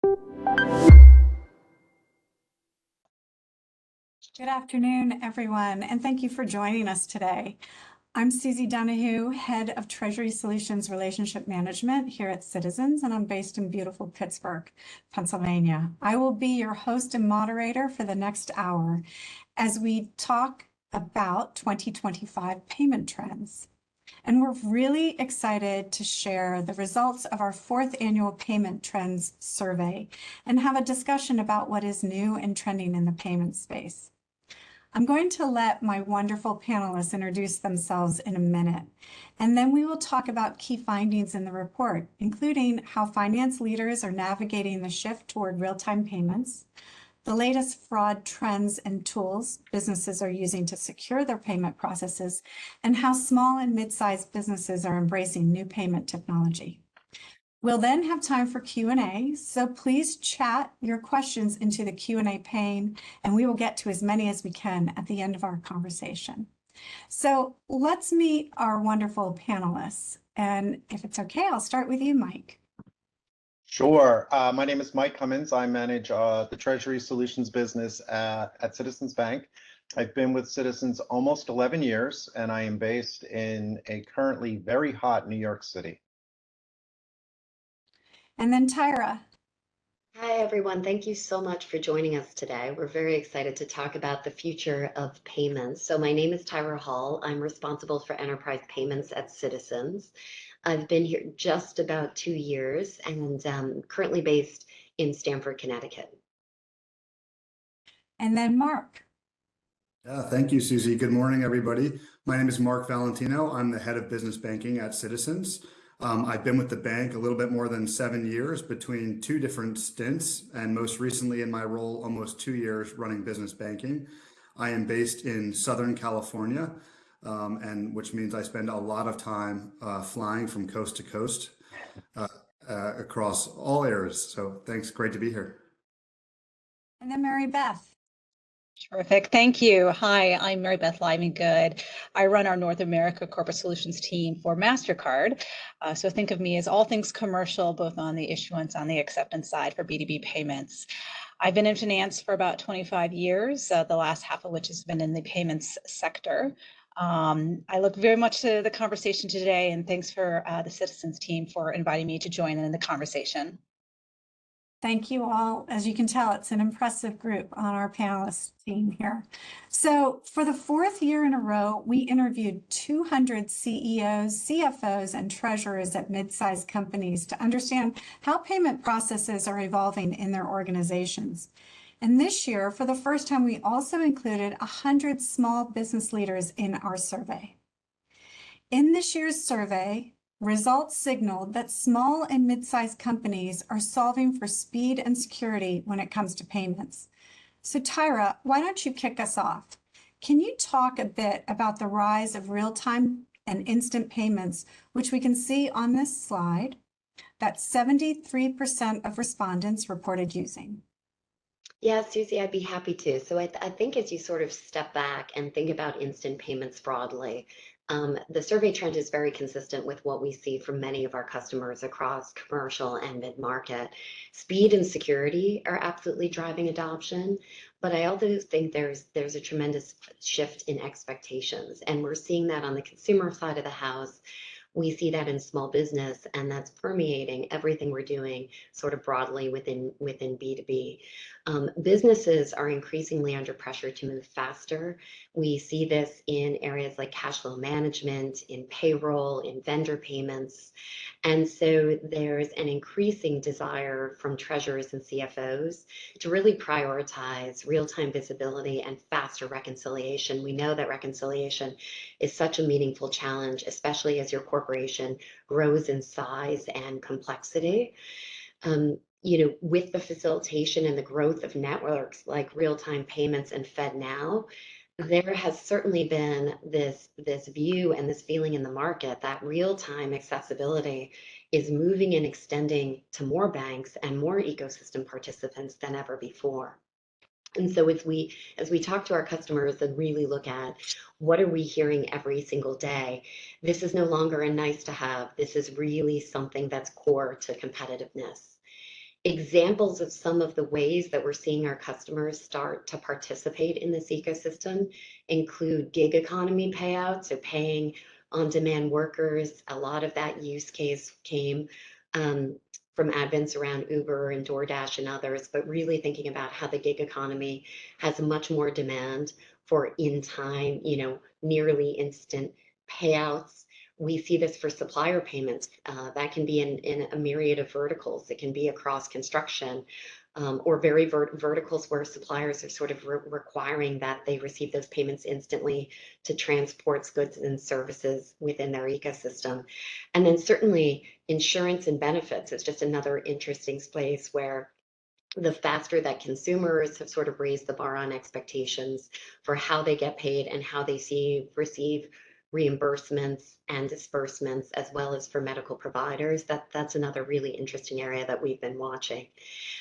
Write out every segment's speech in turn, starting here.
Good afternoon, everyone, and thank you for joining us today. I'm Susie Donahue, Head of Treasury Solutions Relationship Management here at Citizens, and I'm based in beautiful Pittsburgh, Pennsylvania. I will be your host and moderator for the next hour as we talk about 2025 payment trends. And we're really excited to share the results of our fourth annual Payment Trends Survey and have a discussion about what is new and trending in the payment space. I'm going to let my wonderful panelists introduce themselves in a minute, and then we will talk about key findings in the report, including how finance leaders are navigating the shift toward real-time payments, the latest fraud trends and tools businesses are using to secure their payment processes, and how small and mid-sized businesses are embracing new payment technology. We'll then have time for Q&A, so please chat your questions into the Q&A pane, and we will get to as many as we can at the end of our conversation. So let's meet our wonderful panelists. And if it's okay, I'll start with you, Mike. Sure. My name is Mike Cummins. I manage the Treasury Solutions business at Citizens Bank. I've been with Citizens almost 11 years, and I am based in a currently very hot New York City. And then Tyra. Hi, everyone. Thank you so much for joining us today. We're very excited to talk about the future of payments. So my name is Tyra Hall. I'm responsible for enterprise payments at Citizens. I've been here just about 2 years and currently based in Stamford, Connecticut. And then Mark. Thank you, Susie. Good morning, everybody. My name is Mark Valentino. I'm the head of business banking at Citizens. I've been with the bank a little bit more than 7 years between 2 different stints, and most recently in my role, almost 2 years running business banking. I am based in Southern California, and which means I spend a lot of time flying from coast to coast across all areas. So thanks, great to be here. And then Mary Beth. Terrific. Thank you. Hi, I'm Mary Beth Livengood. I run our North America Corporate Solutions team for MasterCard. So think of me as all things commercial, both on the issuance, on the acceptance side for B2B payments. I've been in finance for about 25 years, the last half of which has been in the payments sector. I look very much to the conversation today, and thanks for the Citizens team for inviting me to join in the conversation. Thank you all. As you can tell, it's an impressive group on our panelist team here. So for the 4th year in a row, we interviewed 200 CEOs, CFOs, and treasurers at mid-sized companies to understand how payment processes are evolving in their organizations. And this year, for the first time, we also included 100 small business leaders in our survey. In this year's survey, results signaled that small and mid-sized companies are solving for speed and security when it comes to payments. So Tyra, why don't you kick us off? Can you talk a bit about the rise of real-time and instant payments, which we can see on this slide, that 73% of respondents reported using? Yeah, Susie, I'd be happy to. So I think as you sort of step back and think about instant payments broadly, the survey trend is very consistent with what we see from many of our customers across commercial and mid-market. Speed and security are absolutely driving adoption, but I also think there's a tremendous shift in expectations, and we're seeing that on the consumer side of the house. We see that in small business, and that's permeating everything we're doing sort of broadly within B2B. Businesses are increasingly under pressure to move faster. We see this in areas like cash flow management, in payroll, in vendor payments. And so there's an increasing desire from treasurers and CFOs to really prioritize real-time visibility and faster reconciliation. We know that reconciliation is such a meaningful challenge, especially as your corporation grows in size and complexity. With the facilitation and the growth of networks like real-time payments and FedNow, there has certainly been this view and this feeling in the market that real-time accessibility is moving and extending to more banks and more ecosystem participants than ever before. And so as we talk to our customers and really look at what are we hearing every single day, this is no longer a nice to have. This is really something that's core to competitiveness. Examples of some of the ways that we're seeing our customers start to participate in this ecosystem include gig economy payouts, so paying on-demand workers. A lot of that use case came from advents around Uber and DoorDash and others, but really thinking about how the gig economy has much more demand for in-time, nearly instant payouts. We see this for supplier payments. That can be in a myriad of verticals. It can be across construction, or very verticals where suppliers are sort of requiring that they receive those payments instantly to transport goods and services within their ecosystem. And then certainly insurance and benefits is just another interesting space where the faster that consumers have sort of raised the bar on expectations for how they get paid and how they receive reimbursements and disbursements, as well as for medical providers, that's another really interesting area that we've been watching.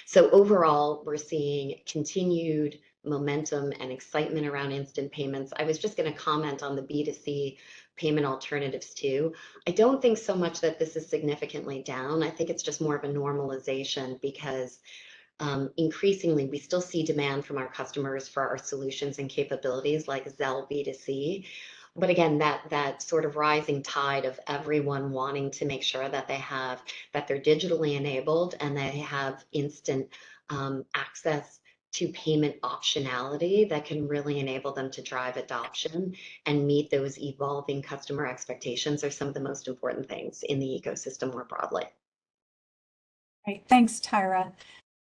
So overall, we're seeing continued momentum and excitement around instant payments. I was just going to comment on the B2C payment alternatives too. I don't think so much that this is significantly down. I think it's just more of a normalization because increasingly, we still see demand from our customers for our solutions and capabilities like Zelle B2C. But again, that sort of rising tide of everyone wanting to make sure that that they're digitally enabled and they have instant access to payment optionality that can really enable them to drive adoption and meet those evolving customer expectations are some of the most important things in the ecosystem more broadly. Great, thanks, Tyra.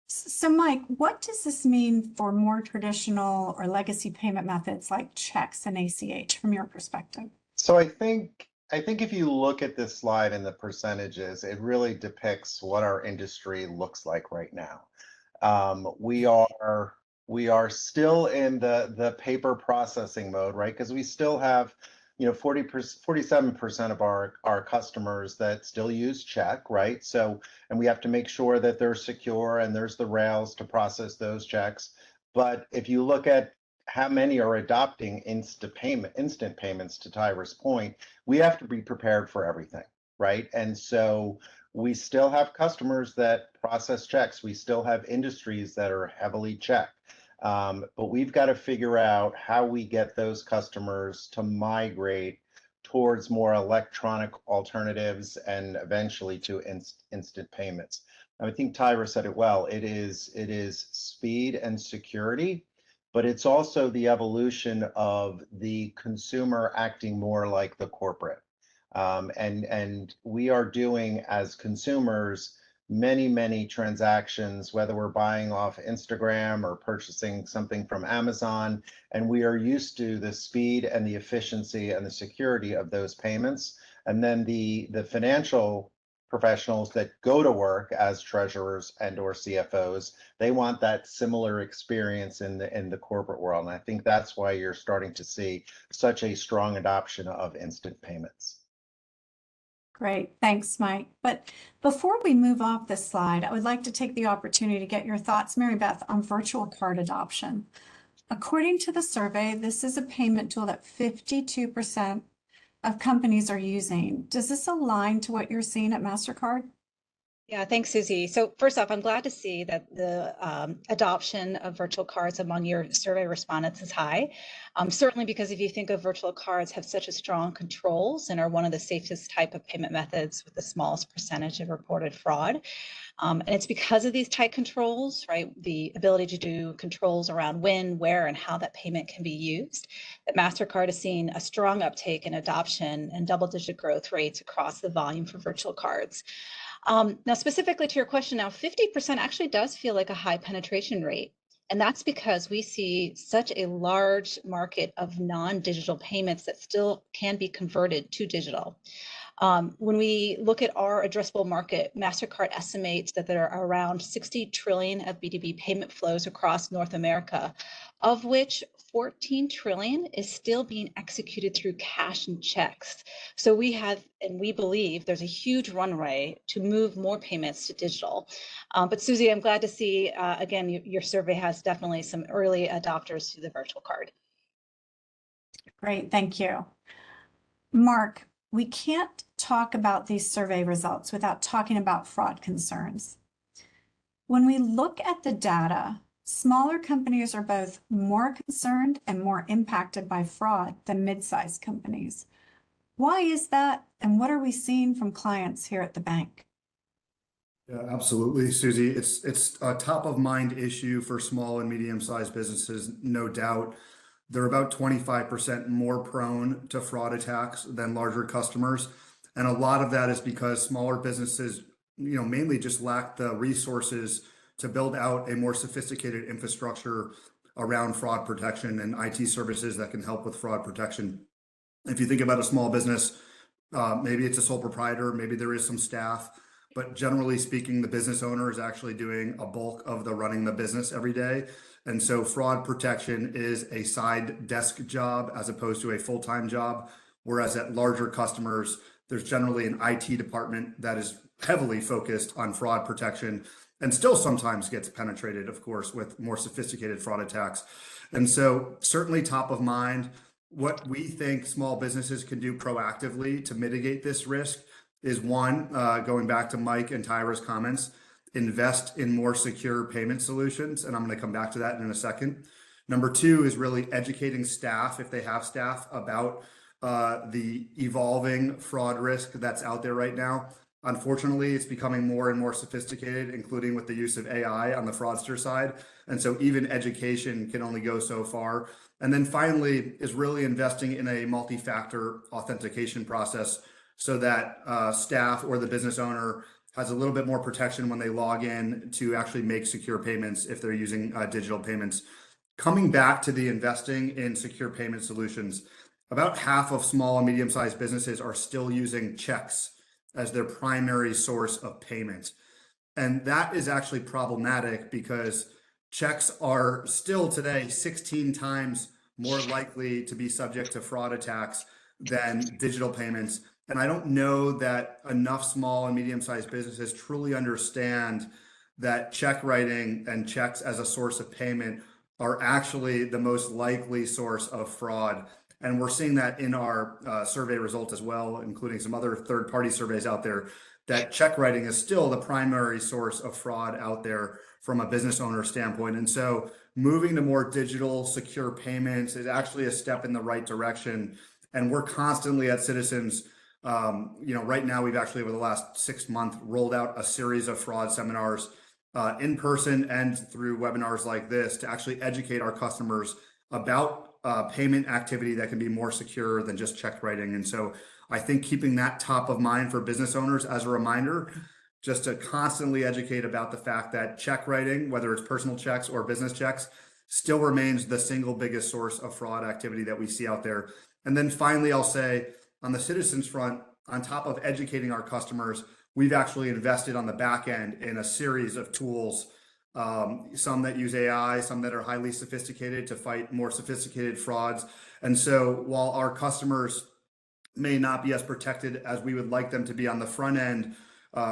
So Mike, what does this mean for more traditional or legacy payment methods like checks and ACH from your perspective? So I think if you look at this slide and the percentages, it really depicts what our industry looks like right now. We are still in the paper processing mode, right? Because we still have 47% of our customers that still use check, right? So, and we have to make sure that they're secure and there's the rails to process those checks. But if you look at how many are adopting instant payments, to Tyra's point, we have to be prepared for everything, right? And so we still have customers that process checks. We still have industries that are heavily checked. But we've got to figure out how we get those customers to migrate towards more electronic alternatives and eventually to instant payments. I think Tyra said it well. It is speed and security, but it's also the evolution of the consumer acting more like the corporate. And we are doing as consumers many transactions, whether we're buying off Instagram or purchasing something from Amazon, and we are used to the speed and the efficiency and the security of those payments. And then the financial professionals that go to work as treasurers and or CFOs, they want that similar experience in the corporate world. And I think that's why you're starting to see such a strong adoption of instant payments. Great, thanks, Mike. But before we move off this slide, I would like to take the opportunity to get your thoughts, Mary Beth, on virtual card adoption. According to the survey, this is a payment tool that 52% of companies are using. Does this align to what you're seeing at MasterCard? Yeah, thanks, Susie. So first off, I'm glad to see that the adoption of virtual cards among your survey respondents is high. Certainly because if you think of virtual cards have such a strong controls and are one of the safest type of payment methods with the smallest percentage of reported fraud. And it's because of these tight controls, right? The ability to do controls around when, where, and how that payment can be used, that MasterCard is seeing a strong uptake in adoption and double-digit growth rates across the volume for virtual cards. Now, specifically to your question, now 50% actually does feel like a high penetration rate. And that's because we see such a large market of non-digital payments that still can be converted to digital. When we look at our addressable market, MasterCard estimates that there are around 60 trillion of B2B payment flows across North America, of which 14 trillion is still being executed through cash and checks. So we have, and we believe there's a huge runway to move more payments to digital. But Susie, I'm glad to see, again, your survey has definitely some early adopters to the virtual card. Great, thank you. Mark, we can't talk about these survey results without talking about fraud concerns. When we look at the data, smaller companies are both more concerned and more impacted by fraud than mid-sized companies. Why is that? And what are we seeing from clients here at the bank? Yeah, absolutely, Susie. It's a top of mind issue for small and medium-sized businesses, no doubt. They're about 25% more prone to fraud attacks than larger customers. And a lot of that is because smaller businesses, mainly just lack the resources to build out a more sophisticated infrastructure around fraud protection and IT services that can help with fraud protection. If you think about a small business, maybe it's a sole proprietor, maybe there is some staff, but generally speaking, the business owner is actually doing a bulk of the running the business every day. And so fraud protection is a side desk job as opposed to a full-time job. Whereas at larger customers, there's generally an IT department that is heavily focused on fraud protection and still sometimes gets penetrated, of course, with more sophisticated fraud attacks. And so certainly top of mind, what we think small businesses can do proactively to mitigate this risk is one, going back to Mike and Tyra's comments, invest in more secure payment solutions. And I'm going to come back to that in a second. Number two is really educating staff, if they have staff, about the evolving fraud risk that's out there right now. Unfortunately, it's becoming more and more sophisticated, including with the use of AI on the fraudster side. And so even education can only go so far. And then finally is really investing in a multi-factor authentication process so that staff or the business owner has a little bit more protection when they log in to actually make secure payments if they're using digital payments. Coming back to the investing in secure payment solutions, about half of small and medium-sized businesses are still using checks as their primary source of payment. And that is actually problematic because checks are still today 16 times more likely to be subject to fraud attacks than digital payments. And I don't know that enough small and medium-sized businesses truly understand that check writing and checks as a source of payment are actually the most likely source of fraud. And we're seeing that in our survey results as well, including some other third-party surveys out there, that check writing is still the primary source of fraud out there from a business owner standpoint. And so moving to more digital secure payments is actually a step in the right direction. And we're constantly at Citizens, right now we've actually over the last 6 months rolled out a series of fraud seminars in person and through webinars like this to actually educate our customers about payment activity that can be more secure than just check writing. And so I think keeping that top of mind for business owners as a reminder, just to constantly educate about the fact that check writing, whether it's personal checks or business checks, still remains the single biggest source of fraud activity that we see out there. And then finally, I'll say on the Citizens front, on top of educating our customers, we've actually invested on the back end in a series of tools, some that use AI, some that are highly sophisticated to fight more sophisticated frauds. And so while our customers may not be as protected as we would like them to be on the front end,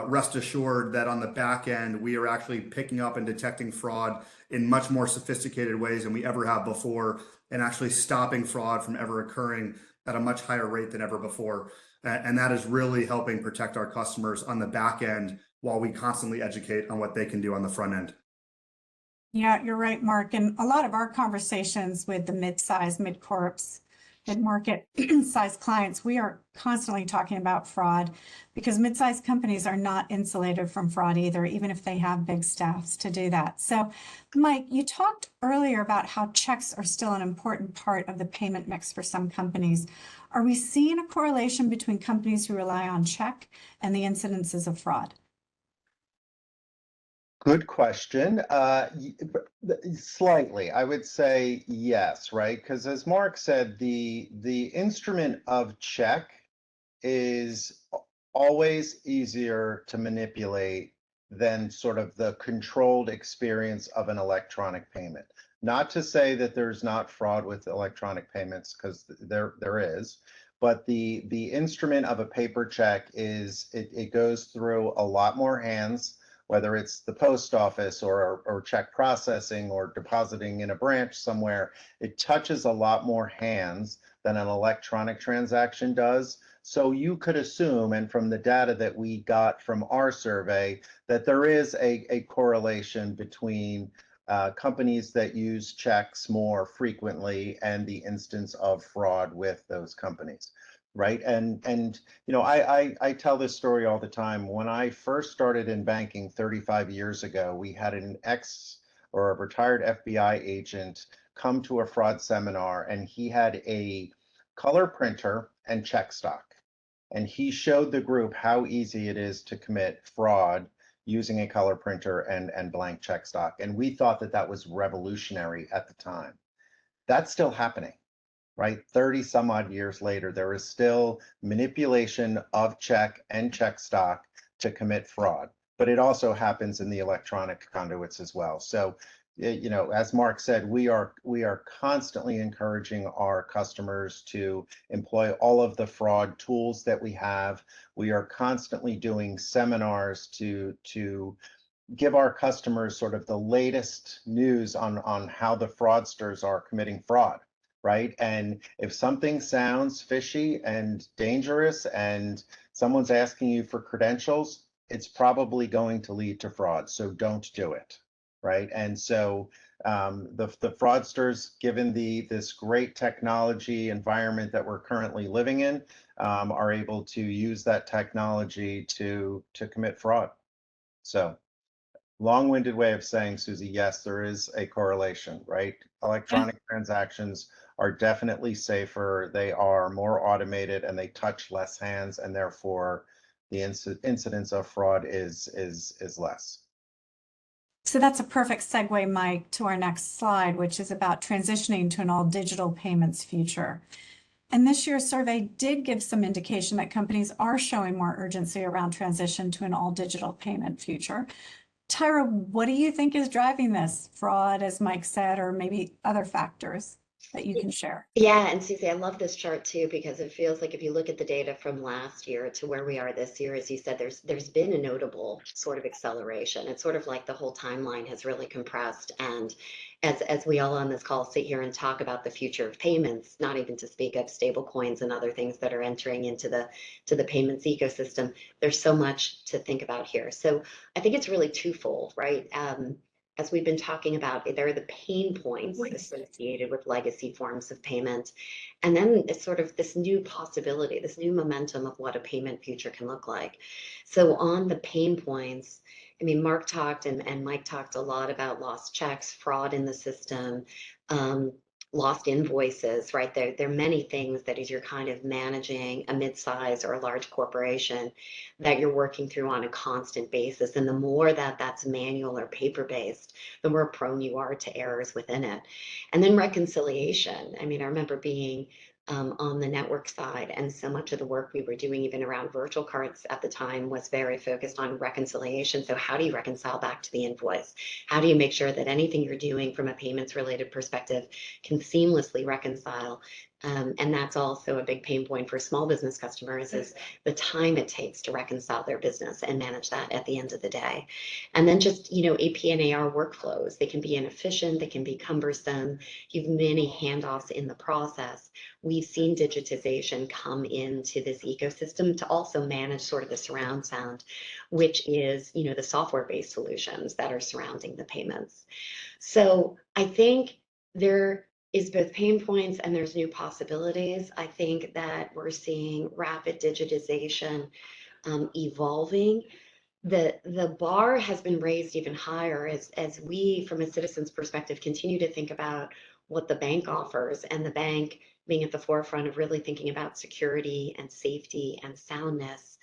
rest assured that on the back end, we are actually picking up and detecting fraud in much more sophisticated ways than we ever have before, and actually stopping fraud from ever occurring at a much higher rate than ever before. And that is really helping protect our customers on the back end while we constantly educate on what they can do on the front end. Yeah, you're right, Mark. And a lot of our conversations with the mid-size, mid-corps, mid-market size clients, we are constantly talking about fraud because mid-sized companies are not insulated from fraud either, even if they have big staffs to do that. So, Mike, you talked earlier about how checks are still an important part of the payment mix for some companies. Are we seeing a correlation between companies who rely on check and the incidences of fraud? Good question. Slightly, I would say yes, right? Because as Mark said, the instrument of check is always easier to manipulate than sort of the controlled experience of an electronic payment. Not to say that there's not fraud with electronic payments, because there is, but the instrument of a paper check is it goes through a lot more hands, whether it's the post office or check processing or depositing in a branch somewhere. It touches a lot more hands than an electronic transaction does. So you could assume, and from the data that we got from our survey, that there is a correlation between companies that use checks more frequently and the instance of fraud with those companies, right? And you know, I tell this story all the time. When I first started in banking 35 years ago, we had an ex or a retired FBI agent come to a fraud seminar, and he had a color printer and check stock. And he showed the group how easy it is to commit fraud using a color printer and blank check stock. And we thought that that was revolutionary at the time. That's still happening, right? 30 some odd years later, there is still manipulation of check and check stock to commit fraud, but it also happens in the electronic conduits as well. So, you know, as Mark said, we are constantly encouraging our customers to employ all of the fraud tools that we have. We are constantly doing seminars to give our customers sort of the latest news on how the fraudsters are committing fraud, right? And if something sounds fishy and dangerous and someone's asking you for credentials, it's probably going to lead to fraud. So don't do it, right? And so the fraudsters, given this great technology environment that we're currently living in, are able to use that technology to commit fraud. So long-winded way of saying, Susie, yes, there is a correlation, right? Electronic transactions are definitely safer. They are more automated and they touch less hands, and therefore the incidence of fraud is less. So that's a perfect segue, Mike, to our next slide, which is about transitioning to an all digital payments future. And this year's survey did give some indication that companies are showing more urgency around transition to an all digital payment future. Tyra, what do you think is driving this? Fraud, as Mike said, or maybe other factors that you can share? Yeah, and Susie, I love this chart too, because it feels like if you look at the data from last year to where we are this year, as you said, there's been a notable sort of acceleration. It's sort of like the whole timeline has really compressed. And as we all on this call sit here and talk about the future of payments, not even to speak of stable coins and other things that are entering into the payments ecosystem, there's so much to think about here. So I think it's really twofold, right? As we've been talking about, there are the pain points associated with legacy forms of payment. And then it's sort of this new possibility, this new momentum of what a payment future can look like. So on the pain points, I mean, Mark talked and Mike talked a lot about lost checks, fraud in the system, lost invoices, right? There are many things that as you're kind of managing a mid-size or a large corporation that you're working through on a constant basis. And the more that that's manual or paper-based, the more prone you are to errors within it. And then reconciliation. I mean, I remember being on the network side, and so much of the work we were doing even around virtual cards at the time was very focused on reconciliation. So how do you reconcile back to the invoice? How do you make sure that anything you're doing from a payments related perspective can seamlessly reconcile? And that's also a big pain point for small business customers, is the time it takes to reconcile their business and manage that at the end of the day. And then just, you know, AP and AR workflows, they can be inefficient, they can be cumbersome, you have many handoffs in the process. We've seen digitization come into this ecosystem to also manage sort of the surround sound, which is, you know, the software-based solutions that are surrounding the payments. So I think there is both pain points and there's new possibilities. I think that we're seeing rapid digitization evolving. The bar has been raised even higher as we, from a citizen's perspective, continue to think about what the bank offers, and the bank being at the forefront of really thinking about security and safety and soundness.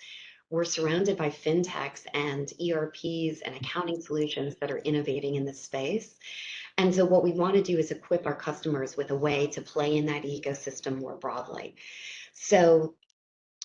We're surrounded by fintechs and ERPs and accounting solutions that are innovating in this space. And so what we want to do is equip our customers with a way to play in that ecosystem more broadly. So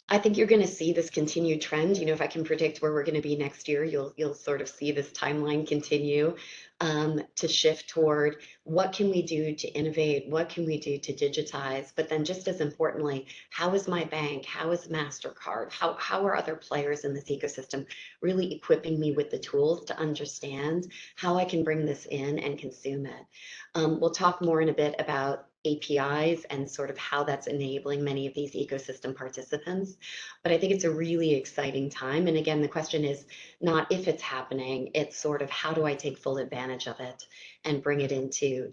I think you're going to see this continued trend. You know, if I can predict where we're going to be next year, you'll sort of see this timeline continue to shift toward what can we do to innovate, what can we do to digitize, but then just as importantly, how is my bank, how is MasterCard, how are other players in this ecosystem really equipping me with the tools to understand how I can bring this in and consume it. We'll talk more in a bit about APIs and sort of how that's enabling many of these ecosystem participants. But I think it's a really exciting time. And again, the question is not if it's happening, it's sort of how do I take full advantage of it and bring it into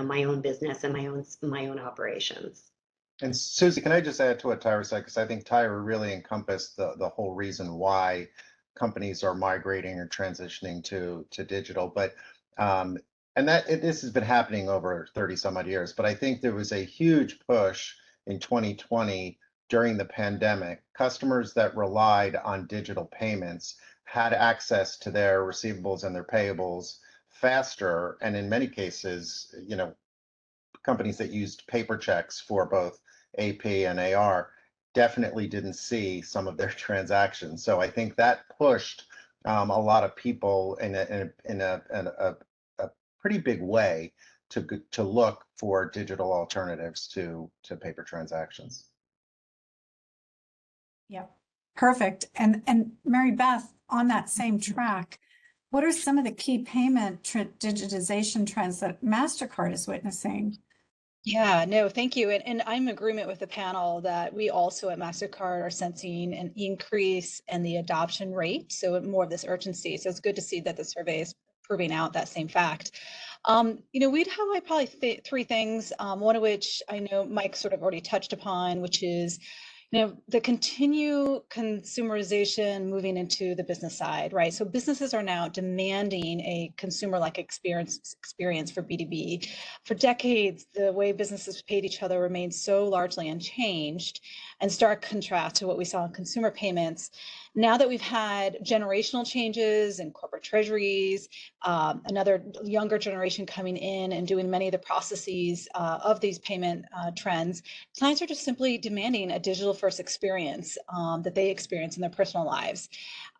my own business and my own operations. And Susie, can I just add to what Tyra said? Because I think Tyra really encompassed the whole reason why companies are migrating or transitioning to digital. But and this has been happening over 30 some odd years. But I think there was a huge push in 2020 during the pandemic. Customers that relied on digital payments had access to their receivables and their payables faster, and in many cases, companies that used paper checks for both AP and AR definitely didn't see some of their transactions. So I think that pushed a lot of people in a pretty big way to look for digital alternatives to paper transactions. Yep, perfect. And Mary Beth, on that same track, what are some of the key payment digitization trends that MasterCard is witnessing? Yeah, no, thank you. And I'm in agreement with the panel that we also at MasterCard are sensing an increase in the adoption rate, so more of this urgency. So it's good to see that the survey is proving out that same fact. We'd highlight probably three things, one of which I know Mike sort of already touched upon, which is the continued consumerization moving into the business side, right? So businesses are now demanding a consumer-like experience for B2B. For decades, the way businesses paid each other remained so largely unchanged, and stark contrast to what we saw in consumer payments. Now that we've had generational changes in corporate treasuries, another younger generation coming in and doing many of the processes of these payment trends, clients are just simply demanding a digital first experience that they experience in their personal lives.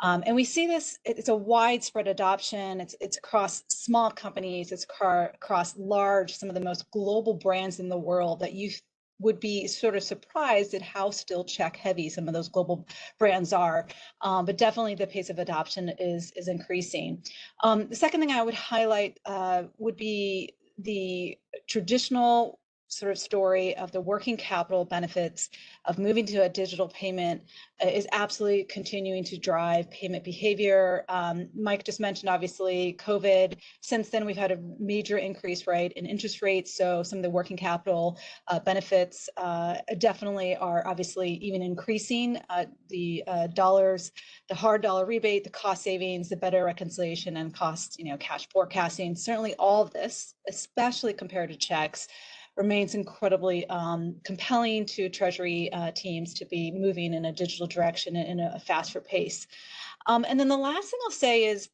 And we see this, it's a widespread adoption. It's across small companies, it's across large, some of the most global brands in the world that you would be sort of surprised at how still check heavy some of those global brands are. But definitely the pace of adoption is increasing. The second thing I would highlight would be the traditional sort of story of the working capital benefits of moving to a digital payment is absolutely continuing to drive payment behavior. Mike just mentioned, obviously, COVID. Since then, we've had a major increase, right, in interest rates. So some of the working capital benefits definitely are obviously even increasing. The dollars, the hard dollar rebate, the cost savings, the better reconciliation and cost, cash forecasting. Certainly all of this, especially compared to checks, remains incredibly compelling to Treasury teams to be moving in a digital direction in a faster pace. And then the last thing I'll say is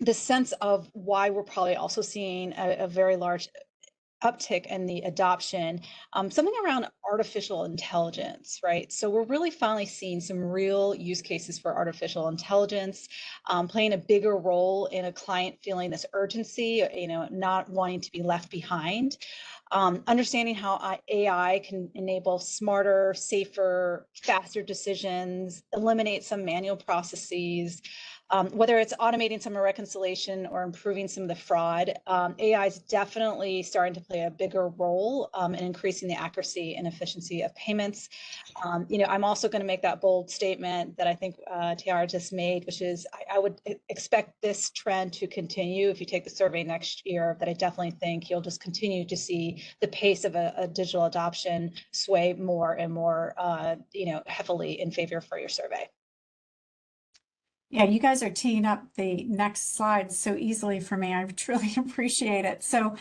the sense of why we're probably also seeing a very large uptick in the adoption, something around artificial intelligence, right? So we're really finally seeing some real use cases for artificial intelligence, playing a bigger role in a client feeling this urgency, not wanting to be left behind. Understanding how AI can enable smarter, safer, faster decisions, eliminate some manual processes, whether it's automating some of reconciliation or improving some of the fraud. AI is definitely starting to play a bigger role in increasing the accuracy and efficiency of payments. I'm also going to make that bold statement that I think Tiara just made, which is I would expect this trend to continue. If you take the survey next year, that I definitely think you'll just continue to see the pace of a digital adoption sway more and more, heavily in favor for your survey. Yeah, you guys are teeing up the next slide so easily for me. I truly appreciate it. So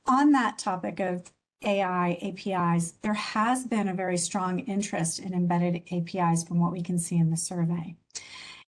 on that topic of AI APIs, there has been a very strong interest in embedded APIs from what we can see in the survey.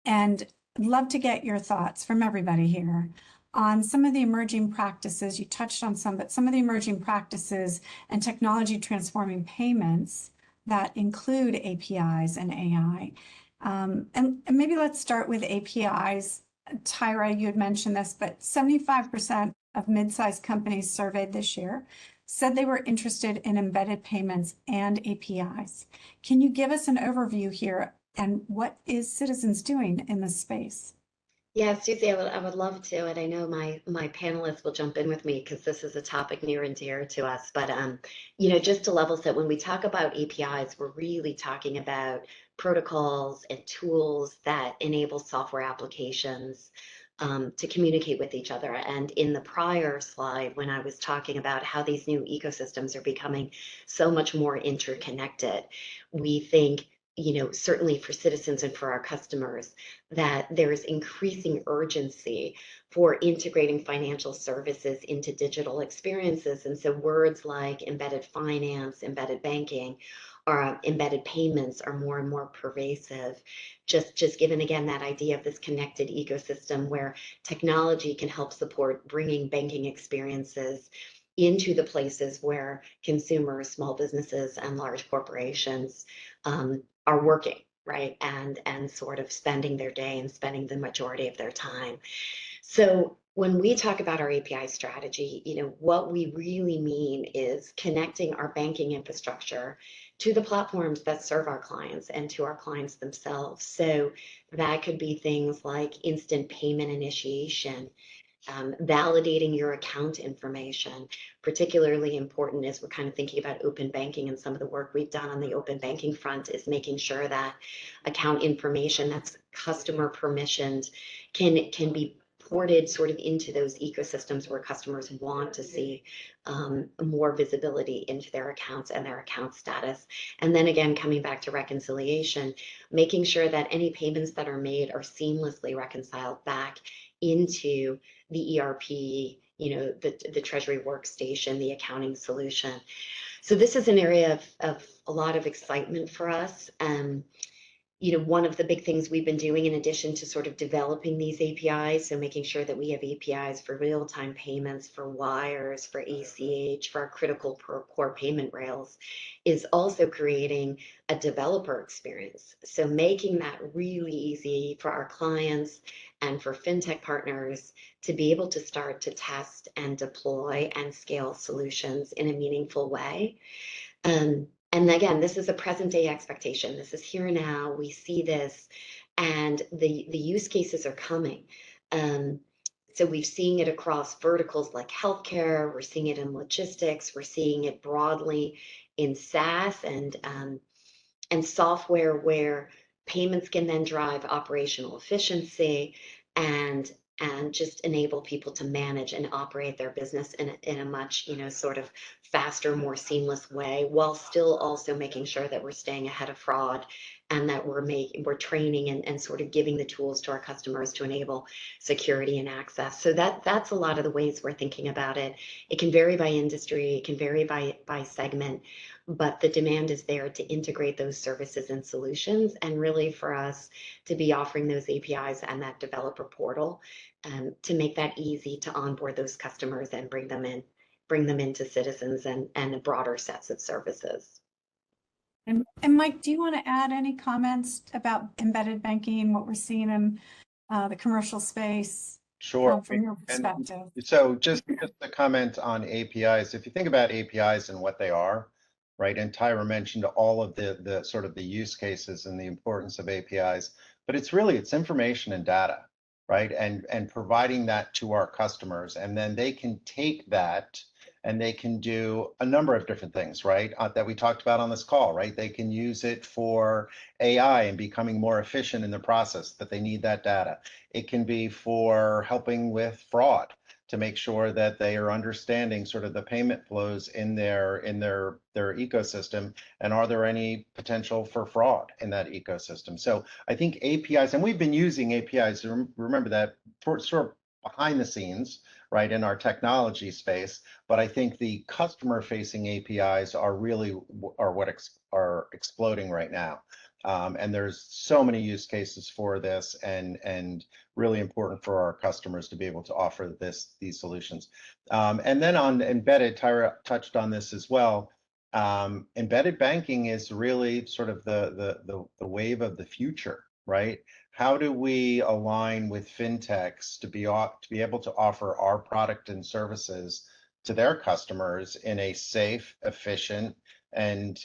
And I'd love to get your thoughts from everybody here on some of the emerging practices. You touched on some, but some of the emerging practices and technology transforming payments that include APIs and AI. And maybe let's start with APIs. Tyra, you had mentioned this, but 75% of mid-sized companies surveyed this year said they were interested in embedded payments and APIs. Can you give us an overview here, and what is Citizens doing in this space? Yeah, Susie, I would love to, and I know my panelists will jump in with me because this is a topic near and dear to us. But just to level set, when we talk about APIs, we're really talking about protocols and tools that enable software applications to communicate with each other. And in the prior slide, when I was talking about how these new ecosystems are becoming so much more interconnected, we think, certainly for citizens and for our customers, that there is increasing urgency for integrating financial services into digital experiences. And so words like embedded finance, embedded banking, or embedded payments are more and more pervasive. Just given again that idea of this connected ecosystem where technology can help support bringing banking experiences into the places where consumers, small businesses, and large corporations are working, right? And sort of spending their day and spending the majority of their time. So when we talk about our API strategy, what we really mean is connecting our banking infrastructure to the platforms that serve our clients and to our clients themselves. So that could be things like instant payment initiation, validating your account information, particularly important as we're kind of thinking about open banking, and some of the work we've done on the open banking front is making sure that account information that's customer permissioned can be ported sort of into those ecosystems where customers want to see more visibility into their accounts and their account status. And then again, coming back to reconciliation, making sure that any payments that are made are seamlessly reconciled back into the ERP, the Treasury workstation, the accounting solution. So this is an area of a lot of excitement for us. One of the big things we've been doing in addition to sort of developing these APIs, so making sure that we have APIs for real-time payments, for wires, for ACH, for our critical core payment rails, is also creating a developer experience. So making that really easy for our clients and for fintech partners to be able to start to test and deploy and scale solutions in a meaningful way. And again, this is a present day expectation. This is here now. We see this, and the use cases are coming. So we've seen it across verticals like healthcare. We're seeing it in logistics. We're seeing it broadly in SaaS and software where payments can then drive operational efficiency and just enable people to manage and operate their business in a much, sort of faster, more seamless way, while still also making sure that we're staying ahead of fraud and that we're training and sort of giving the tools to our customers to enable security and access. So that's a lot of the ways we're thinking about it. It can vary by industry, it can vary by segment, but the demand is there to integrate those services and solutions, and really for us to be offering those APIs and that developer portal to make that easy to onboard those customers and bring them into Citizens and broader sets of services. And Mike, do you want to add any comments about embedded banking, what we're seeing in the commercial space Sure. from your And perspective? so just to comment on APIs, if you think about APIs and what they are, right? And Tyra mentioned all of the sort of the use cases and the importance of APIs, but it's information and data, right? And providing that to our customers, and then they can take that and they can do a number of different things, right? That we talked about on this call, right? They can use it for AI and becoming more efficient in the process, that they need that data. It can be for helping with fraud, to make sure that they are understanding sort of the payment flows in their ecosystem, and are there any potential for fraud in that ecosystem. So I think APIs, and we've been using APIs, remember that, for sort of behind the scenes, right, in our technology space, but I think the customer facing APIs are what are exploding right now. And there's so many use cases for this, and really important for our customers to be able to offer these solutions. And then on embedded, Tyra touched on this as well. Embedded banking is really sort of the wave of the future, right? How do we align with fintechs to be able to offer our product and services to their customers in a safe, efficient, and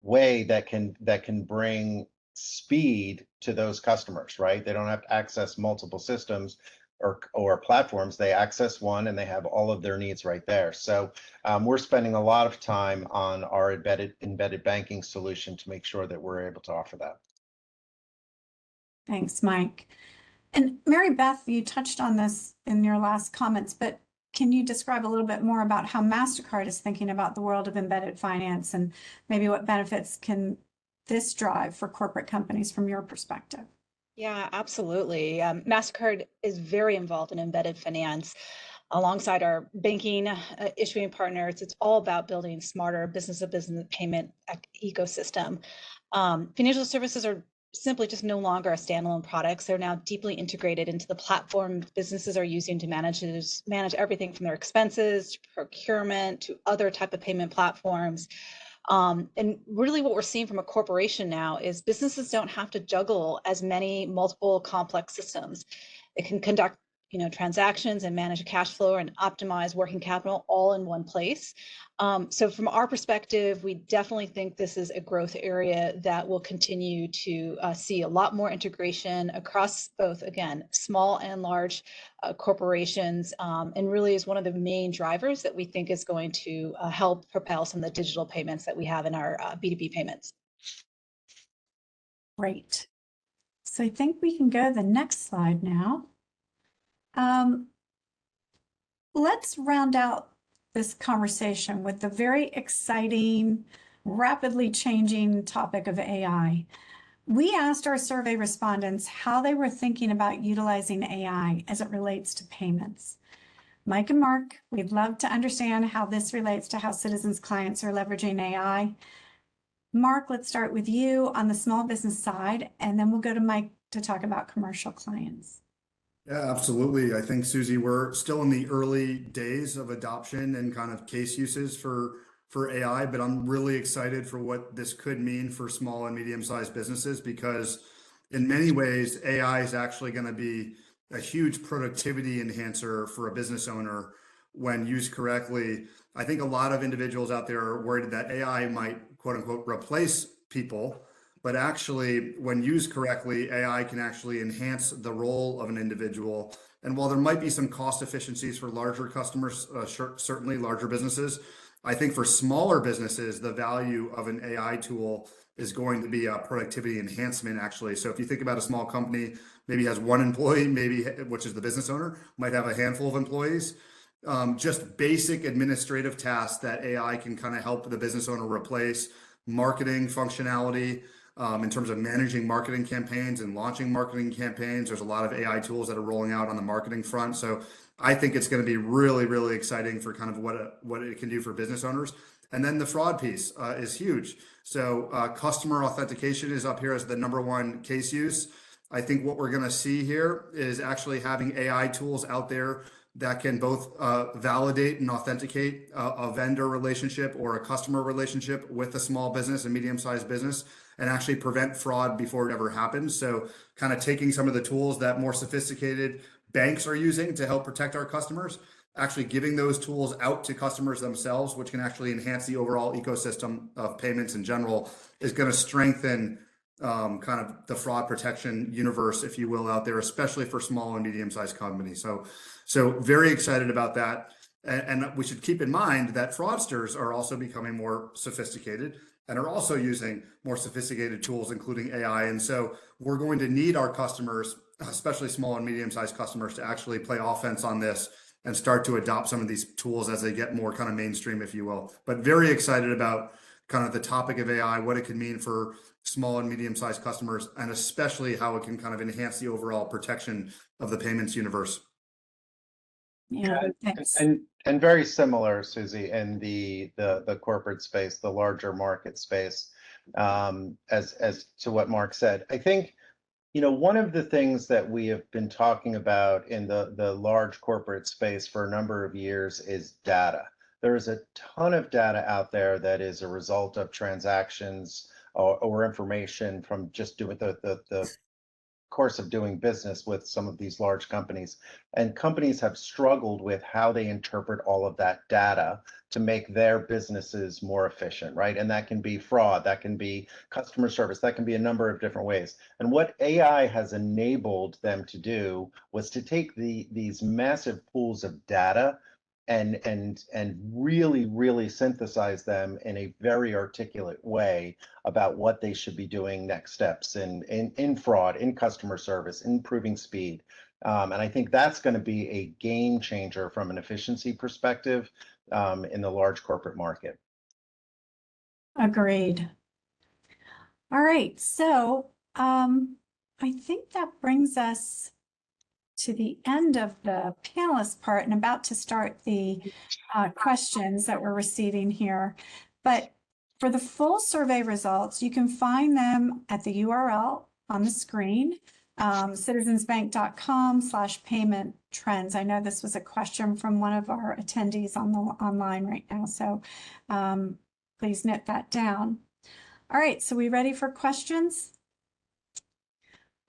way that can bring speed to those customers, right? They don't have to access multiple systems or platforms. They access one and they have all of their needs right there. So we're spending a lot of time on our embedded banking solution to make sure that we're able to offer that. Thanks, Mike. And Mary Beth, you touched on this in your last comments, but can you describe a little bit more about how MasterCard is thinking about the world of embedded finance and maybe what benefits can this drive for corporate companies from your perspective? Yeah, absolutely. MasterCard is very involved in embedded finance alongside our banking issuing partners. It's all about building smarter business-to-business payment ecosystem. Financial services are simply just no longer a standalone products. They're now deeply integrated into the platform businesses are using to manage everything from their expenses to procurement to other type of payment platforms. And really what we're seeing from a corporation now is businesses don't have to juggle as many multiple complex systems. They can conduct transactions and manage cash flow and optimize working capital all in one place. So from our perspective, we definitely think this is a growth area that will continue to see a lot more integration across both, again, small and large corporations, and really is one of the main drivers that we think is going to help propel some of the digital payments that we have in our B2B payments. Great. So I think we can go to the next slide now. Let's round out this conversation with the very exciting, rapidly changing topic of AI. We asked our survey respondents how they were thinking about utilizing AI as it relates to payments. Mike and Mark, we'd love to understand how this relates to how Citizens clients are leveraging AI. Mark, let's start with you on the small business side, and then we'll go to Mike to talk about commercial clients. Yeah, absolutely. I think, Susie, we're still in the early days of adoption and kind of case uses for AI, but I'm really excited for what this could mean for small and medium-sized businesses, because in many ways, AI is actually going to be a huge productivity enhancer for a business owner when used correctly. I think a lot of individuals out there are worried that AI might, quote unquote, replace people. But actually, when used correctly, AI can actually enhance the role of an individual. And while there might be some cost efficiencies for larger customers, certainly larger businesses, I think for smaller businesses, the value of an AI tool is going to be a productivity enhancement, actually. So if you think about a small company, maybe has one employee, maybe, which is the business owner, might have a handful of employees. Just basic administrative tasks that AI can kind of help the business owner replace, marketing functionality, in terms of managing marketing campaigns and launching marketing campaigns. There's a lot of AI tools that are rolling out on the marketing front. So I think it's going to be really, really exciting for kind of what it can do for business owners. And then the fraud piece is huge. So customer authentication is up here as the #1 case use. I think what we're going to see here is actually having AI tools out there that can both validate and authenticate a vendor relationship or a customer relationship with a small business, a medium-sized business, and actually prevent fraud before it ever happens. So kind of taking some of the tools that more sophisticated banks are using to help protect our customers, actually giving those tools out to customers themselves, which can actually enhance the overall ecosystem of payments in general, is going to strengthen kind of the fraud protection universe, if you will, out there, especially for small and medium-sized companies. So very excited about that. And we should keep in mind that fraudsters are also becoming more sophisticated and are also using more sophisticated tools, including AI. And so we're going to need our customers, especially small and medium-sized customers, to actually play offense on this and start to adopt some of these tools as they get more kind of mainstream, if you will. But very excited about kind of the topic of AI, what it can mean for small and medium-sized customers, and especially how it can kind of enhance the overall protection of the payments universe. Yeah, thanks. And very similar, Susie, in the corporate space, the larger market space, as to what Mark said. I think, one of the things that we have been talking about in the large corporate space for a number of years is data. There is a ton of data out there that is a result of transactions or information from just doing the course of doing business with some of these large companies, and companies have struggled with how they interpret all of that data to make their businesses more efficient, right? And that can be fraud, that can be customer service, that can be a number of different ways. And what AI has enabled them to do was to take these massive pools of data and really synthesize them in a very articulate way about what they should be doing next steps in fraud, in customer service, improving speed. And I think that's going to be a game changer from an efficiency perspective in the large corporate market. Agreed. All right, so I think that brings us to the end of the panelist part and about to start the questions that we're receiving here. But for the full survey results, you can find them at the URL on the screen, citizensbank.com/payment trends. I know this was a question from one of our attendees on the online right now, so please note that down. All right, so we ready for questions?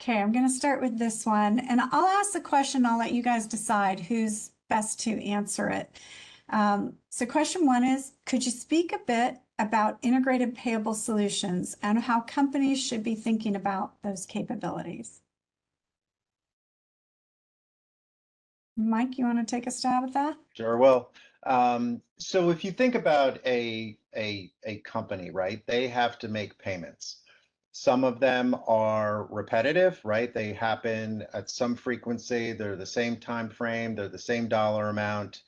Okay, I'm going to start with this one, and I'll ask the question. I'll let you guys decide who's best to answer it. So question one is, could you speak a bit about integrated payable solutions and how companies should be thinking about those capabilities? Mike, you want to take a stab at that? Sure. Well, so if you think about a company, right, they have to make payments. Some of them are repetitive, right? They happen at some frequency. They're the same time frame. They're the same dollar amount.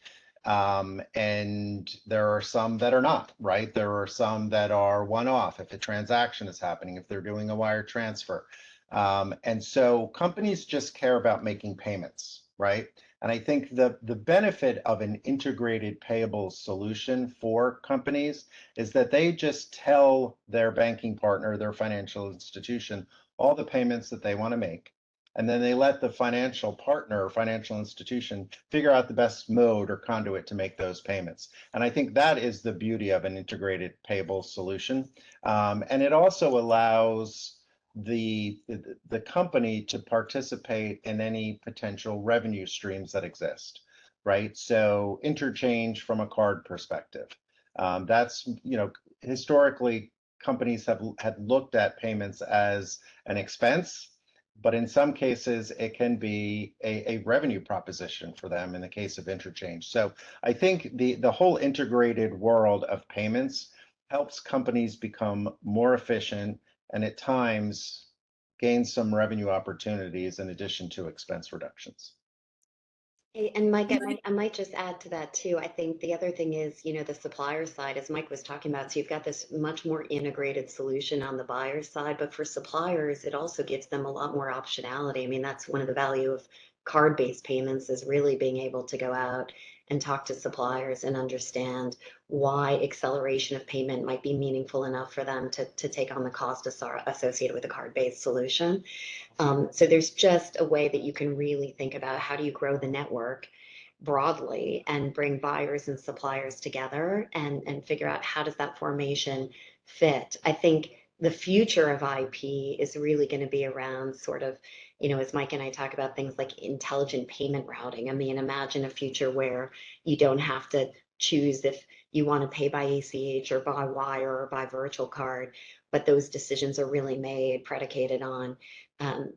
And there are some that are not, right? There are some that are one-off if a transaction is happening, if they're doing a wire transfer. And so companies just care about making payments, right? And I think the benefit of an integrated payable solution for companies is that they just tell their banking partner, their financial institution, all the payments that they want to make. And then they let the financial partner or financial institution figure out the best mode or conduit to make those payments. And I think that is the beauty of an integrated payable solution. And it also allows the company to participate in any potential revenue streams that exist, right? So interchange from a card perspective. That's, historically companies had looked at payments as an expense, but in some cases it can be a revenue proposition for them in the case of interchange. So I think the whole integrated world of payments helps companies become more efficient and at times gain some revenue opportunities in addition to expense reductions. Hey, and Mike, I might just add to that too. I think the other thing is, the supplier side, as Mike was talking about, so you've got this much more integrated solution on the buyer side, but for suppliers, it also gives them a lot more optionality. I mean, that's one of the value of card-based payments is really being able to go out and talk to suppliers and understand why acceleration of payment might be meaningful enough for them to take on the cost associated with a card-based solution. So there's just a way that you can really think about how do you grow the network broadly and bring buyers and suppliers together and figure out how does that formation fit. I think the future of IP is really going to be around sort of, as Mike and I talk about things like intelligent payment routing. I mean, imagine a future where you don't have to choose if you want to pay by ACH or by wire or by virtual card, but those decisions are really made predicated on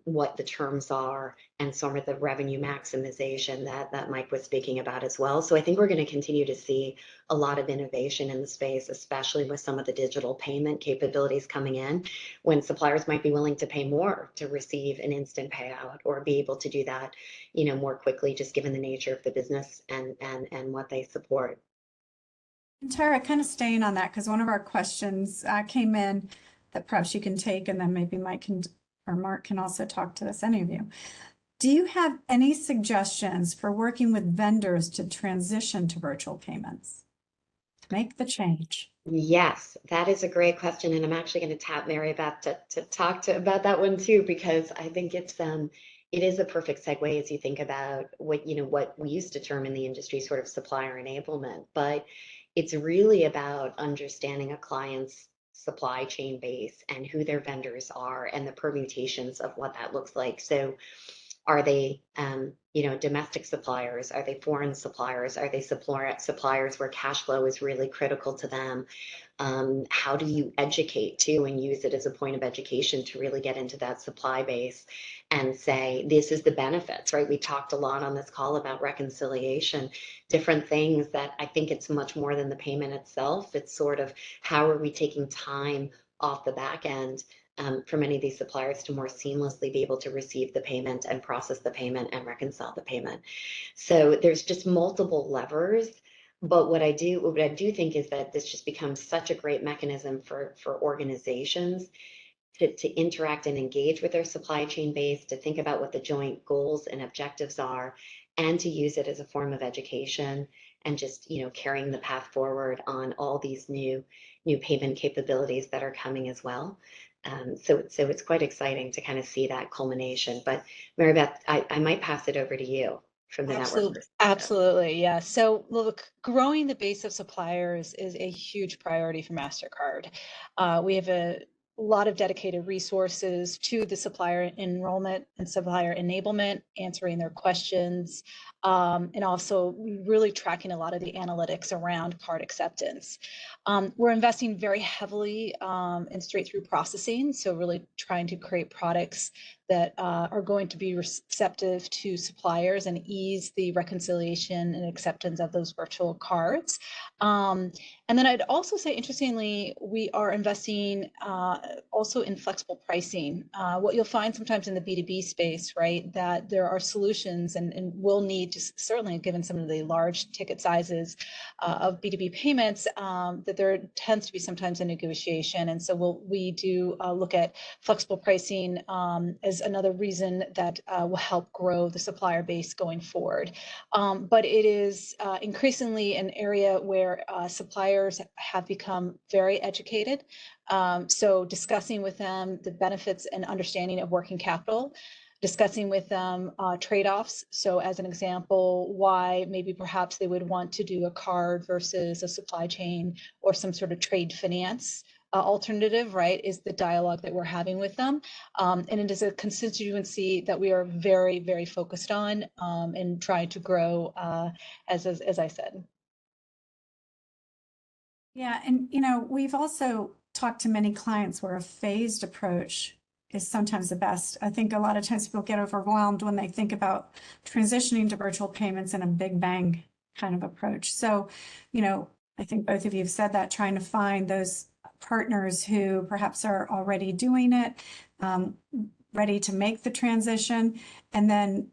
what the terms are and some of the revenue maximization that Mike was speaking about as well. So I think we're going to continue to see a lot of innovation in the space, especially with some of the digital payment capabilities coming in, when suppliers might be willing to pay more to receive an instant payout or be able to do that, more quickly, just given the nature of the business and what they support. And Tara, kind of staying on that, because one of our questions came in that perhaps you can take, and then maybe Mike can or Mark can also talk to this, any of you. Do you have any suggestions for working with vendors to transition to virtual payments, to make the change? Yes, that is a great question. And I'm actually going to tap Mary Beth to talk about that one too, because I think it is a perfect segue as you think about what we used to term in the industry sort of supplier enablement, but it's really about understanding a client's supply chain base and who their vendors are and the permutations of what that looks like. So are they, domestic suppliers? Are they foreign suppliers? Are they suppliers where cash flow is really critical to them? How do you educate too and use it as a point of education to really get into that supply base and say, this is the benefits, right? We talked a lot on this call about reconciliation, different things that I think it's much more than the payment itself. It's sort of how are we taking time off the back end for many of these suppliers to more seamlessly be able to receive the payment and process the payment and reconcile the payment. So there's just multiple levers. But what I do think is that this just becomes such a great mechanism for organizations to interact and engage with their supply chain base, to think about what the joint goals and objectives are, and to use it as a form of education and just, carrying the path forward on all these new payment capabilities that are coming as well. So it's quite exciting to kind of see that culmination. But Mary Beth, I might pass it over to you from the network Absolutely, perspective. absolutely, yeah. So look, growing the base of suppliers is a huge priority for MasterCard. We have a lot of dedicated resources to the supplier enrollment and supplier enablement, answering their questions, and also really tracking a lot of the analytics around card acceptance. We're investing very heavily in straight-through processing, so really trying to create products that are going to be receptive to suppliers and ease the reconciliation and acceptance of those virtual cards. And then I'd also say, interestingly, we are investing also in flexible pricing. What you'll find sometimes in the B2B space, right, that there are solutions and will need to, certainly given some of the large ticket sizes of B2B payments, that there tends to be sometimes a negotiation. And so we do look at flexible pricing as another reason that will help grow the supplier base going forward. But it is increasingly an area where suppliers have become very educated. So discussing with them the benefits and understanding of working capital, discussing with them trade-offs. So as an example, why maybe perhaps they would want to do a card versus a supply chain or some sort of trade finance alternative, right, is the dialogue that we're having with them. And it is a constituency that we are very, very focused on and trying to grow, as I said. Yeah, and we've also talked to many clients where a phased approach is sometimes the best. I think a lot of times people get overwhelmed when they think about transitioning to virtual payments in a big bang kind of approach. So, I think both of you have said that, trying to find those partners who perhaps are already doing it, ready to make the transition, and then,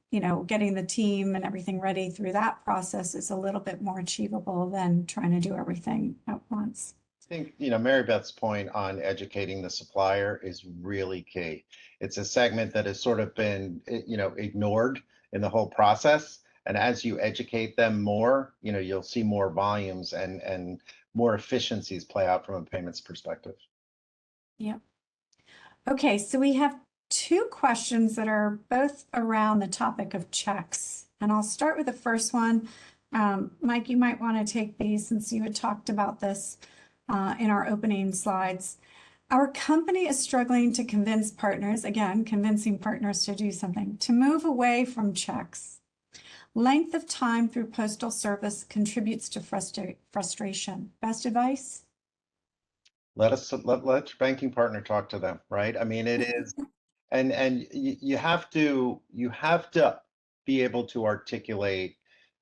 getting the team and everything ready through that process is a little bit more achievable than trying to do everything at once. I think, Mary Beth's point on educating the supplier is really key. It's a segment that has sort of been, ignored in the whole process. And as you educate them more, you'll see more volumes and more efficiencies play out from a payments perspective. Yeah. Okay, so we have two questions that are both around the topic of checks. And I'll start with the first one. Mike, you might want to take these since you had talked about this in our opening slides. Our company is struggling to convince partners, again, convincing partners to do something, to move away from checks. Length of time through postal service contributes to frustration. Best advice? Let your banking partner talk to them, right? I mean, it is, and you have to be able to articulate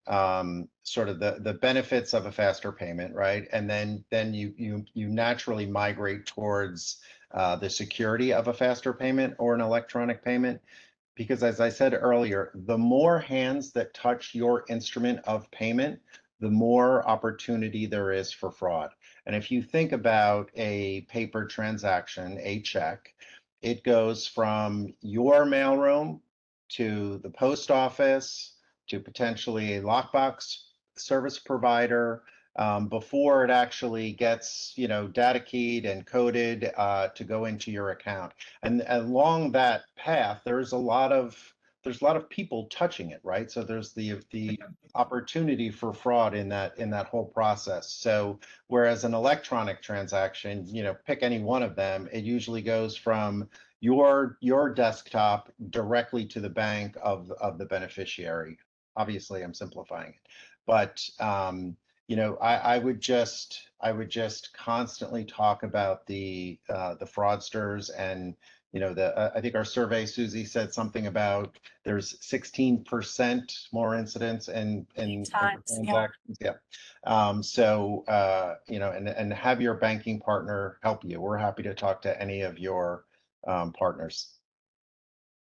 sort of the benefits of a faster payment, right? And then you naturally migrate towards the security of a faster payment or an electronic payment. Because as I said earlier, the more hands that touch your instrument of payment, the more opportunity there is for fraud. And if you think about a paper transaction, a check, it goes from your mailroom to the post office to potentially a lockbox service provider, before it actually gets, data keyed and coded to go into your account. And along that path, there's a lot of there's a lot of people touching it, right? So there's the opportunity for fraud in that whole process. So whereas an electronic transaction, pick any one of them, it usually goes from your desktop directly to the bank of the beneficiary. Obviously, I'm simplifying it, but I would just constantly talk about the fraudsters and I think our survey, Susie, said something about there's 16% more incidents in Times, yeah. transactions. Yeah. And have your banking partner help you. We're happy to talk to any of your partners.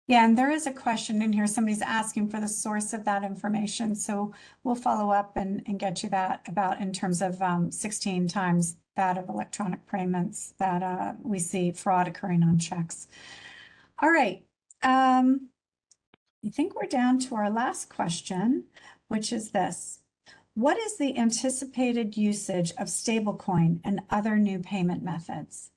Yeah, and there is a question in here. Somebody's asking for the source of that information. So we'll follow up and get you that about in terms of 16 times that of electronic payments that we see fraud occurring on checks. All right. I think we're down to our last question, which is this. What is the anticipated usage of stablecoin and other new payment methods?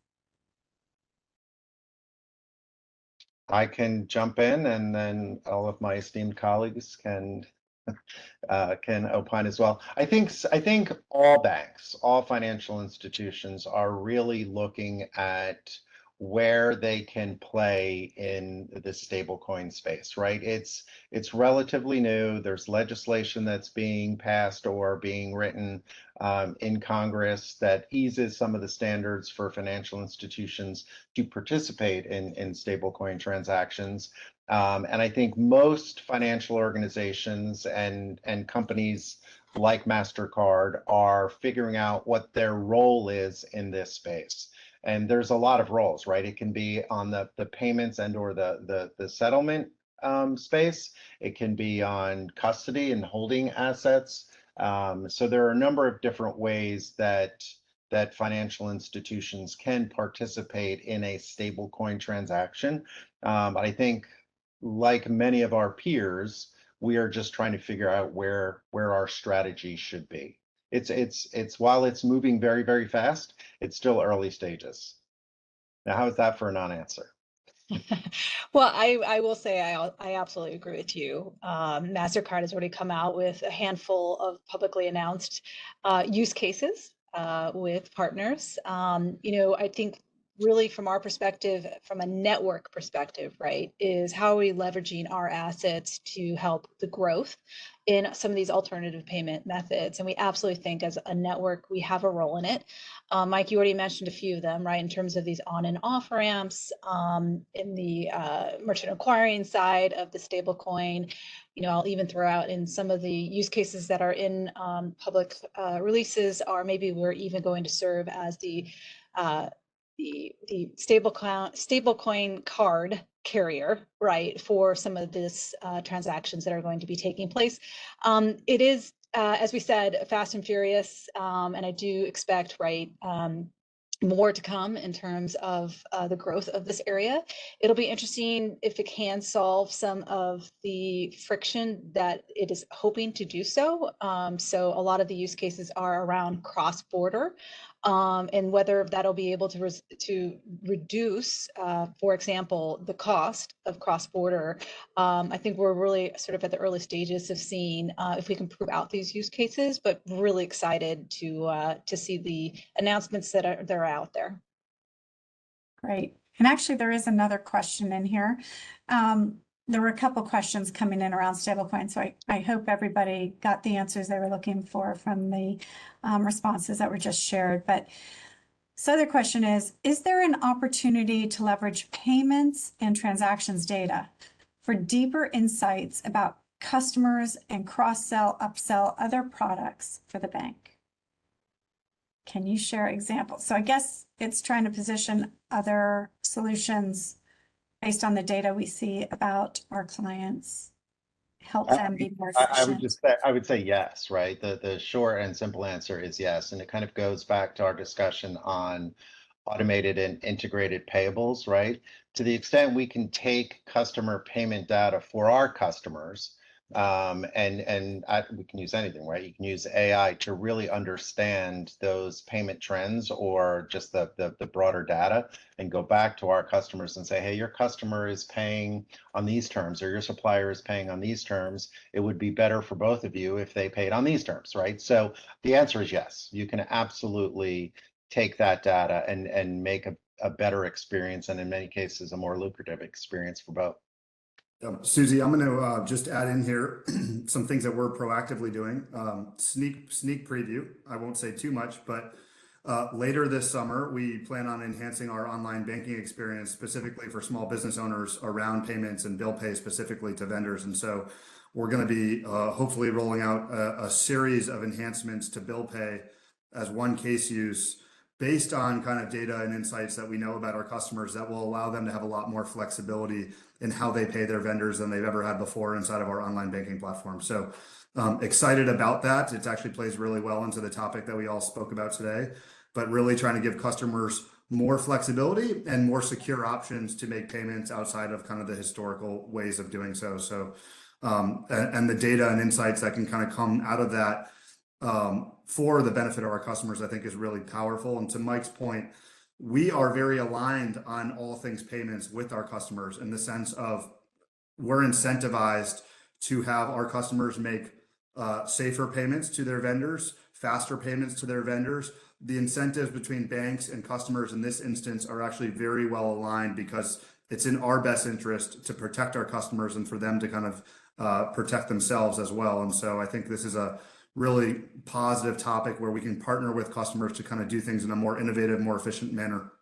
I can jump in, and then all of my esteemed colleagues can opine as well. I think all banks, all financial institutions are really looking at where they can play in the stablecoin space, right? It's relatively new. There's legislation that's being passed or being written in Congress that eases some of the standards for financial institutions to participate in stablecoin transactions. And I think most financial organizations and companies like MasterCard are figuring out what their role is in this space. And there's a lot of roles, right? It can be on the payments and or the settlement space. It can be on custody and holding assets. So there are a number of different ways that financial institutions can participate in a stablecoin transaction. But I think, like many of our peers, we are just trying to figure out where our strategy should be. It's while it's moving very, very fast, it's still early stages. Now, how is that for a non-answer? Well, I will say I absolutely agree with you. MasterCard has already come out with a handful of publicly announced use cases with partners. I think really from our perspective, from a network perspective, right, is how are we leveraging our assets to help the growth in some of these alternative payment methods. And we absolutely think as a network, we have a role in it. Mike, you already mentioned a few of them, right, in terms of these on and off ramps, in the merchant acquiring side of the stablecoin. I'll even throw out in some of the use cases that are in public releases, or maybe we're even going to serve as the stablecoin card carrier, right, for some of this transactions that are going to be taking place. It is, as we said, fast and furious, and I do expect, right, more to come in terms of the growth of this area. It'll be interesting if it can solve some of the friction that it is hoping to do so. So a lot of the use cases are around cross-border, and whether that'll be able to reduce, for example, the cost of cross-border. I think we're really sort of at the early stages of seeing if we can prove out these use cases, but really excited to see the announcements that are out there. Great. And actually, there is another question in here. There were a couple questions coming in around stablecoin, so I hope everybody got the answers they were looking for from the responses that were just shared. But so the question is there an opportunity to leverage payments and transactions data for deeper insights about customers and cross-sell, upsell other products for the bank? Can you share examples? So I guess it's trying to position other solutions based on the data we see about our clients, help them be more efficient. I would say yes, right? The short and simple answer is yes. And it kind of goes back to our discussion on automated and integrated payables, right? To the extent we can take customer payment data for our customers, We can use anything, right? You can use AI to really understand those payment trends or just the broader data and go back to our customers and say, hey, your customer is paying on these terms or your supplier is paying on these terms. It would be better for both of you if they paid on these terms, right? So the answer is yes. You can absolutely take that data and make a better experience, and in many cases, a more lucrative experience for both. Susie, I'm going to just add in here some things that we're proactively doing. Sneak preview. I won't say too much, but later this summer, we plan on enhancing our online banking experience specifically for small business owners around payments and bill pay specifically to vendors. And so we're going to be hopefully rolling out a series of enhancements to bill pay as one case use based on kind of data and insights that we know about our customers that will allow them to have a lot more flexibility in how they pay their vendors than they've ever had before inside of our online banking platform. So excited about that. It actually plays really well into the topic that we all spoke about today, but really trying to give customers more flexibility and more secure options to make payments outside of kind of the historical ways of doing so. So, and the data and insights that can kind of come out of that for the benefit of our customers, I think is really powerful. And to Mike's point, we are very aligned on all things payments with our customers in the sense of we're incentivized to have our customers make safer payments to their vendors, faster payments to their vendors. The incentives between banks and customers in this instance are actually very well aligned because it's in our best interest to protect our customers and for them to kind of protect themselves as well. And so I think this is a really positive topic where we can partner with customers to kind of do things in a more innovative, more efficient manner.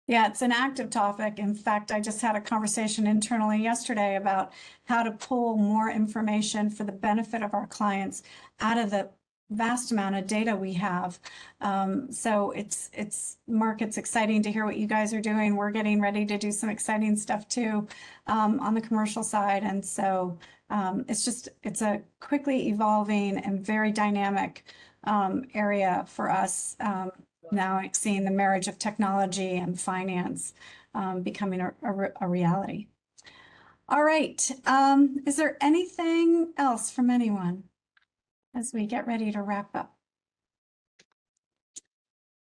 Yeah, it's an active topic. In fact, I just had a conversation internally yesterday about how to pull more information for the benefit of our clients out of the vast amount of data we have. So Mark, it's exciting to hear what you guys are doing. We're getting ready to do some exciting stuff too on the commercial side. And so it's a quickly evolving and very dynamic area for us. Now seeing the marriage of technology and finance becoming a reality. All right. Is there anything else from anyone as we get ready to wrap up?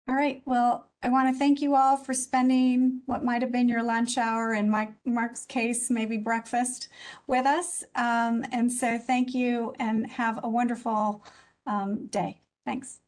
All right. Well, I want to thank you all for spending what might have been your lunch hour, in Mark's case, maybe breakfast with us. And so thank you and have a wonderful day. Thanks.